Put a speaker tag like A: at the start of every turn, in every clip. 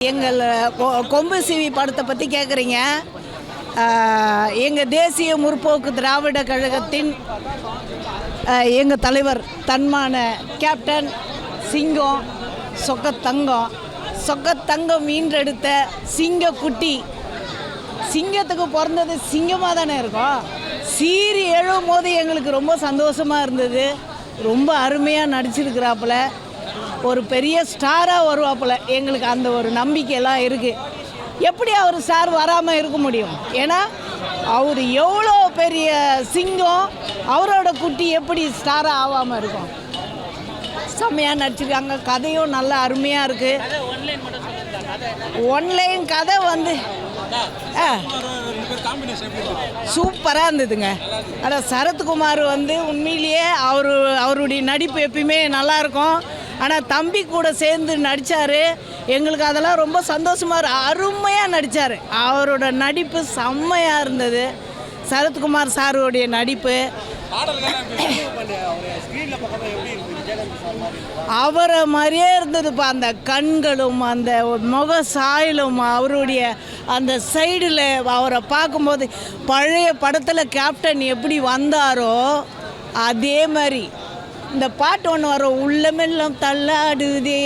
A: எங்கள் கொம்பு சிவி படத்தை பற்றி கேட்குறீங்க. எங்கள் தேசிய முற்போக்கு திராவிட கழகத்தின் எங்கள் தலைவர் தன்மான கேப்டன் சிங்கம் சொக்கத்தங்கம் மீண்டெடுத்த சிங்கக்குட்டி. சிங்கத்துக்கு பிறந்தது சிங்கமாக தானே இருக்கும். சீறி எழும் போது எங்களுக்கு ரொம்ப சந்தோஷமாக இருந்தது. ரொம்ப அருமையாக நடிச்சிருக்கிறாப்புல. ஒரு பெரிய ஸ்டாராக வருவாப்புல. எங்களுக்கு அந்த ஒரு நம்பிக்கையெல்லாம் இருக்குது. எப்படி அவர் ஸ்டார் வராமல் இருக்க முடியும்? ஏன்னா அவர் எவ்வளோ பெரிய சிங்கம், அவரோட குட்டி எப்படி ஸ்டாராக ஆகாமல் இருக்கும்? செம்மையாக நடிச்சிருக்காங்க. கதையும் நல்லா அருமையாக இருக்குது. ஒன்லைன் கதை வந்து சூப்பராக இருந்ததுங்க. ஆனால் சரத்குமார் வந்து உண்மையிலேயே அவருடைய நடிப்பு எப்பயுமே நல்லாயிருக்கும். ஆனால் தம்பி கூட சேர்ந்து நடித்தார். எங்களுக்கு அதெல்லாம் ரொம்ப சந்தோஷமாக அருமையாக நடித்தார். அவரோட நடிப்பு செம்மையாக இருந்தது. சரத்குமார் சாருடைய நடிப்பு அவரை மாதிரியே இருந்ததுப்பா. அந்த கண்களும் அந்த முக சாயலும் அவருடைய அந்த சைடில் அவரை பார்க்கும்போது பழைய படத்தில் கேப்டன் எப்படி வந்தாரோ அதே மாதிரி இந்த பாட்டு ஒன்று வரும், உள்ளமெல்லாம் தள்ளாடுதே.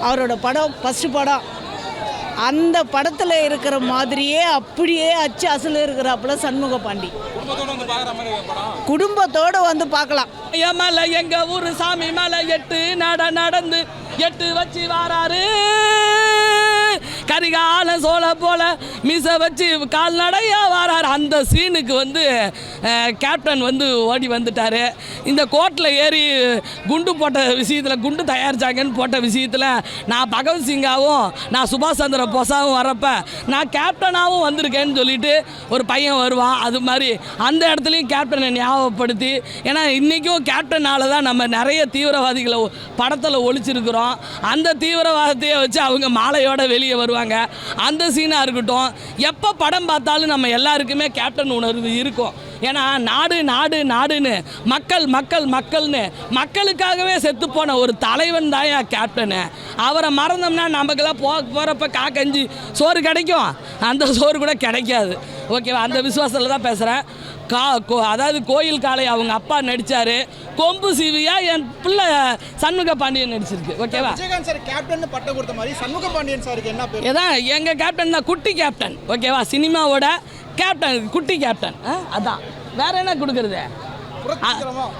A: அவரோட படம் ஃபஸ்ட்டு படம். அந்த படத்தில் இருக்கிற மாதிரியே அப்படியே அச்சு அசல் இருக்கிறாப்புல சண்முக பாண்டி. குடும்பத்தோடு வந்து பார்க்கலாம்.
B: மலை எங்க ஊரு சாமி மலை 8 நடந்து 8 வச்சு வாராரு. கரிகால சோழ போல மிச வச்சு கால்நடையா வாராரு. அந்த சீனுக்கு வந்து கேப்டன் வந்து ஓடி வந்துட்டார். இந்த கோட்டில் ஏறி குண்டு போட்ட விஷயத்தில், குண்டு தயாரிச்சாங்கன்னு போட்ட விஷயத்தில் நான் பகவத்சிங்காவும் நான் சுபாஷ் சந்திர போஸாவும் வரப்ப நான் கேப்டனாகவும் வந்திருக்கேன்னு சொல்லிட்டு ஒரு பையன் வருவான். அது மாதிரி அந்த இடத்துலையும் கேப்டனை ஞாபகப்படுத்தி, ஏன்னா இன்றைக்கும் கேப்டனால தான் நம்ம நிறைய தீவிரவாதிகளை படத்தில் ஒழிச்சிருக்கிறோம். அந்த தீவிரவாதத்தையே வச்சு அவங்க மாலையோட வெளியே வருவாங்க. அந்த சீனாக இருக்கட்டும், எப்போ படம் பார்த்தாலும் நம்ம எல்லாருக்குமே கேப்டன் உணர்வு இருக்கும். ஏன்னா நாடு நாடு நாடுன்னு மக்கள்னு மக்களுக்காகவே செத்துப்போன ஒரு தலைவன் தான் கேப்டனு. அவரை மறந்தோம்னா நமக்கெல்லாம் போகிறப்ப காக்கஞ்சி சோறு கிடைக்கும், அந்த சோறு கூட கிடைக்காது. ஓகேவா? அந்த விசுவாசத்தில் தான் பேசுகிறேன். அதாவது கோயில் காளை அவங்க அப்பா நடித்தார். கொம்பு சிவியா என் பிள்ளை சண்முக பாண்டியன் நடிச்சிருக்கு. ஓகேவா?
C: விஜயகாந்த் சார் கேப்டன் பட்டம் கொடுத்த மாதிரி சண்முக பாண்டியன் சாருக்கு என்ன பேர்?
B: ஏதான் எங்கள் கேப்டன் தான், குட்டி கேப்டன். ஓகேவா? சினிமாவோட கேப்டன், குட்டி கேப்டன். அதான் வேற என்ன கொடுக்குறது?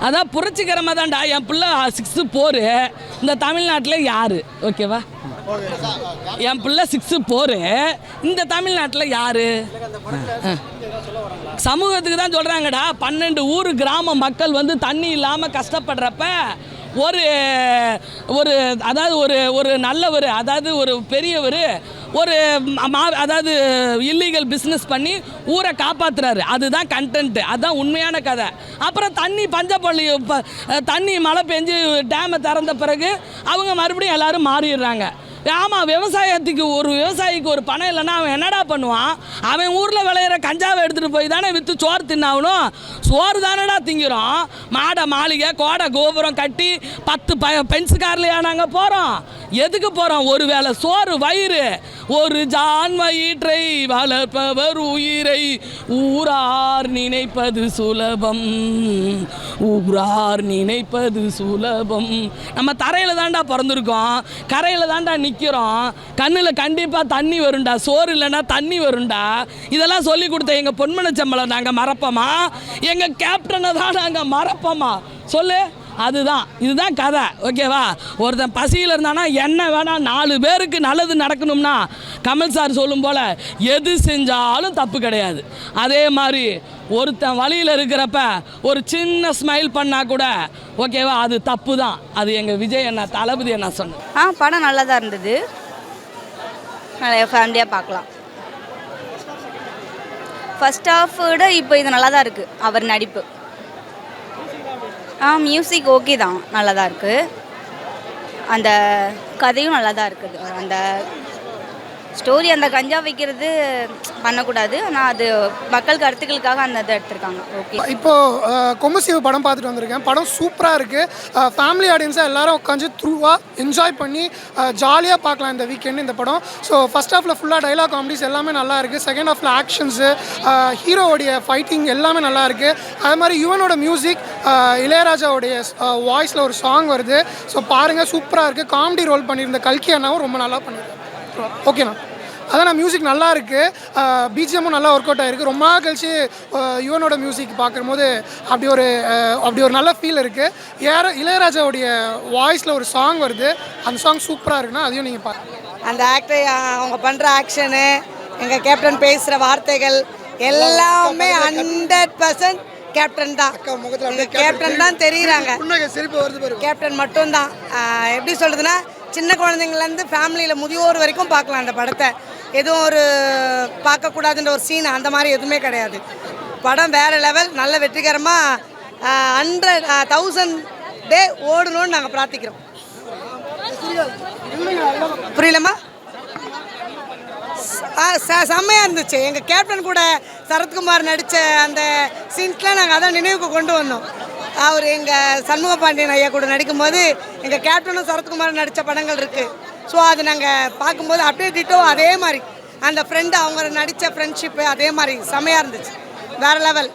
B: அதான் புரட்சிகரமாக தான்டா. என் பிள்ளை 6 போர் இந்த தமிழ்நாட்டில் யார்? ஓகேவா? என் பிள்ளை 6 போர் இந்த தமிழ்நாட்டில் யார்? சமூகத்துக்கு தான் சொல்கிறாங்கடா. 12 ஊர் கிராம மக்கள் வந்து தண்ணி இல்லாமல் கஷ்டப்படுறப்ப ஒரு அதாவது ஒரு நல்லவர், அதாவது ஒரு பெரியவர் அதாவது இல்லீகல் பிஸ்னஸ் பண்ணி ஊரை காப்பாற்றுறாரு. அதுதான் கண்டென்ட்டு, அதுதான் உண்மையான கதை. அப்புறம் தண்ணி மழை பெஞ்சு டேமை திறந்த பிறகு அவங்க மறுபடியும் எல்லோரும் மாறிடுறாங்க. ஆமாம், விவசாயிக்கு ஒரு பணம் இல்லைன்னா அவன் என்னடா பண்ணுவான்? அவன் ஊரில் விளையிற கஞ்சாவை எடுத்துகிட்டு போய் தானே விற்று சோறு தின்னாகணும். சோறு தானடா திங்கிறோம். மாடை மாளிகை கோடை கோபுரம் கட்டி 10 பென்ஸ் கார்லையா நாங்கள் போகிறோம்? எதுக்கு போகிறோம்? ஒரு வேளை சோறு வயிறு. ஒரு ஜான் வயிற்றை வளர்ப்பவர் உயிரை ஊரார் நினைப்பது சுலபம், ஊரார் நினைப்பது சுலபம். நம்ம தரையில் தாண்டா பிறந்திருக்கோம், கரையில் தாண்டா நிற்கிறோம். கண்ணில் கண்டிப்பாக தண்ணி வரும்டா, சோறு இல்லைன்னா தண்ணி வரும்டா. இதெல்லாம் சொல்லி கொடுத்த எங்கள் பொன்மனச்சம்பளை நாங்கள் மறப்போமா? எங்கள் கேப்டனை தான் நாங்கள் மறப்போமா? சொல்லு. இதுதான் கதை. ஓகேவா? ஒருத்தன் பசியில் இருந்தானா என்ன வேணால் 4 பேருக்கு நல்லது நடக்கணும்னா கமல் சார் சொல்லும் போல் எது செஞ்சாலும் தப்பு கிடையாது. அதே மாதிரி ஒருத்தன் வழியில் இருக்கிறப்ப ஒரு சின்ன ஸ்மைல் பண்ணால் கூட ஓகேவா, அது தப்பு தான். அது எங்கள் விஜய் அண்ணா, தளபதி அண்ணா சொன்னேன்.
D: படம் நல்லா தான் இருந்தது. நிறைய ஃபேமிலியாக பார்க்கலாம். ஃபர்ஸ்ட் ஹாஃப் விட இப்போ இது நல்லா தான் இருக்குது அவர் நடிப்பு. மியூசிக் ஓகே தான், நல்லா தான் இருக்குது. அந்த கதையும் நல்லா தான் இருக்குது. அந்த ஸ்டோரி அந்த கஞ்சா வைக்கிறது பண்ணக்கூடாது, ஆனால் அது மக்கள் கருத்துக்களுக்காக அந்த இதை எடுத்திருக்காங்க. ஓகே.
E: இப்போது கொம்புசிவு படம் பார்த்துட்டு வந்திருக்கேன். படம் சூப்பராக இருக்குது. ஃபேமிலி ஆடியன்ஸாக எல்லாரும் உட்காந்து த்ரூவாக என்ஜாய் பண்ணி ஜாலியாக பார்க்கலாம் இந்த வீக்கெண்டு இந்த படம். ஸோ ஃபஸ்ட் ஹாஃபில் ஃபுல்லாக டைலாக் காமெடிஸ் எல்லாமே நல்லா இருக்குது. செகண்ட் ஹாஃபில் ஆக்ஷன்ஸு, ஹீரோவுடைய ஃபைட்டிங் எல்லாமே நல்லா இருக்குது. அது மாதிரி யுவனோட மியூசிக், இளையராஜாவுடைய வாய்ஸில் ஒரு சாங் வருது. ஸோ பாருங்கள், சூப்பராக இருக்குது. காமெடி ரோல் பண்ணியிருந்த கல்கி அண்ணாவும் ரொம்ப நல்லா பண்ணியிருக்கேன். ஓகேண்ணா, அதான் மியூசிக் நல்லா இருக்குது. பிஜிஎம்மும் நல்லா ஒர்க் அவுட் ஆகிருக்கு. ரொம்ப நாள் கழிச்சு யுவனோட மியூசிக் பார்க்கும்போது அப்படி ஒரு நல்ல ஃபீல் இருக்குது. இளையராஜாவுடைய வாய்ஸில் ஒரு சாங் வருது. அந்த சாங் சூப்பராக இருக்குன்னா அதையும் நீங்கள் பாருங்கள்.
F: அந்த ஆக்டர் அவங்க பண்ணுற ஆக்ஷனு, எங்கள் கேப்டன் பேசுகிற வார்த்தைகள் எல்லாமே 100% கேப்டன் தான். கேப்டன் தான் தெரியுறாங்க. கேப்டன் மட்டும்தான். எப்படி சொல்கிறதுனா, சின்ன குழந்தைங்கள்லேருந்து ஃபேமிலியில் முதியோர் வரைக்கும் பார்க்கலாம் அந்த படத்தை. எதுவும் ஒரு பார்க்கக்கூடாதுன்ற ஒரு சீன் அந்த மாதிரி எதுவுமே கிடையாது. படம் வேறு லெவல். நல்ல வெற்றிகரமாக 100,000 டே ஓடணும்னு நாங்கள் பிரார்த்திக்கிறோம். புரியலம்மா? செம்மையாக இருந்துச்சு. எங்கள் கேப்டன் கூட சரத்குமார் நடித்த அந்த சீன்ஸ்லாம் நாங்கள் அதான் நினைவுக்கு கொண்டு வந்தோம். அவர் எங்கள் சண்முக பாண்டியன் ஐயா கூட நடிக்கும்போது எங்கள் கேப்டனும் சரத்குமார் நடித்த படங்கள் இருக்குது. ஸோ அது நாங்கள் பார்க்கும்போது அப்படியே டிட்டோ அதே மாதிரி அந்த ஃப்ரெண்டு அவங்க நடித்த ஃப்ரெண்ட்ஷிப்பு அதே மாதிரி செம்மையாக இருந்துச்சு. வேறு லெவல்.